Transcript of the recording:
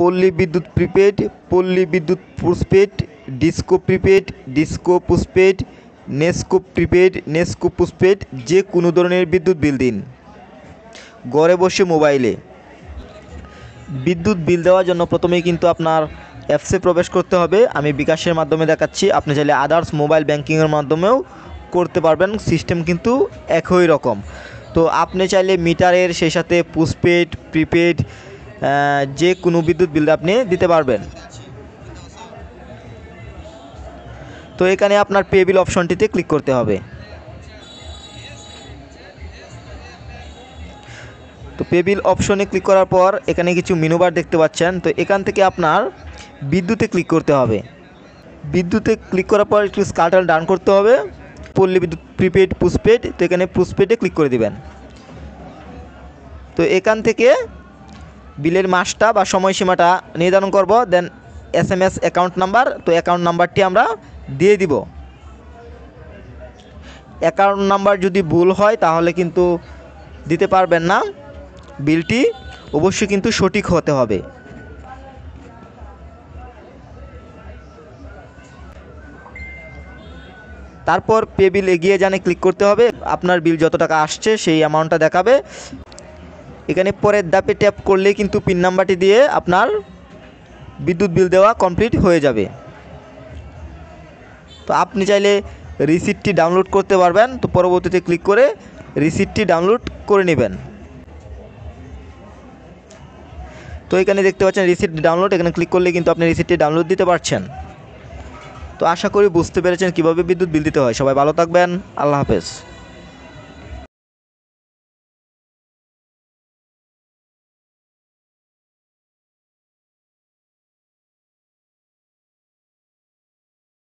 পল্লী বিদ্যুৎ প্রিপেড, পল্লী বিদ্যুৎ postpaid, disco prepaid, disco postpaid, NESCO prepaid, NESCO postpaid, যে কোনো ধরনের বিদ্যুৎ বিল দিন ঘরে বসে মোবাইলে। বিদ্যুৎ বিল দেওয়ার জন্য প্রথমেই কিন্তু আপনার অ্যাপসে প্রবেশ করতে হবে। আমি বিকাশের মাধ্যমে দেখাচ্ছি, আপনি চাইলে আদার্স মোবাইল ব্যাঙ্কিংয়ের মাধ্যমেও করতে পারবেন, সিস্টেম কিন্তু একই রকম। তো আপনি চাইলে মিটারের সেই সাথে পোস্টপেড, প্রিপেড, যে কোনো বিদ্যুৎ বিল আপনি দিতে পারবেন। তো এখানে আপনার পে বিল অপশনটিতে ক্লিক করতে হবে। তো পে বিল অপশনে ক্লিক করার পর এখানে কিছু মেনু বার দেখতে পাচ্ছেন। তো এখান থেকে আপনার বিদ্যুতে ক্লিক করতে হবে। বিদ্যুতে ক্লিক করার পর একটু স্ক্রল ডাউন করতে হবে, পল্লী বিদ্যুৎ প্রিপেড, পোস্টপেড, তো এখানে পোস্টপেডে ক্লিক করে দিবেন। তো এখান থেকে বিলের মাসটা বা সময়সীমাটা নির্ধারণ করব, দেন SMS অ্যাকাউন্ট নাম্বার, তো অ্যাকাউন্ট নাম্বারটি আমরা দিয়ে দিব। অ্যাকাউন্ট নাম্বার যদি ভুল হয় তাহলে কিন্তু দিতে পারবেন না, বিলটি অবশ্যই কিন্তু সঠিক হতে হবে। তারপর পে বিল এগিয়ে জানে ক্লিক করতে হবে, আপনার বিল যত টাকা আসছে সেই অ্যামাউন্টটা দেখাবে। এখানে পরের ধাপে ট্যাপ করলেই কিন্তু পিন নাম্বারটি দিয়ে আপনার বিদ্যুৎ বিল দেওয়া কমপ্লিট হয়ে যাবে। তো আপনি চাইলে রিসিপ্টটি ডাউনলোড করতে পারবেন, তো পরবর্তীতে ক্লিক করে রিসিপ্টটি ডাউনলোড করে নেবেন। তো এখানে দেখতে পাচ্ছেন রিসিপ্ট ডাউনলোড, এখানে ক্লিক করলে কিন্তু আপনি রিসিপ্টটি ডাউনলোড দিতে পারছেন। তো আশা করি বুঝতে পেরেছেন কীভাবে বিদ্যুৎ বিল দিতে হয়। সবাই ভালো থাকবেন, আল্লাহ হাফেজ।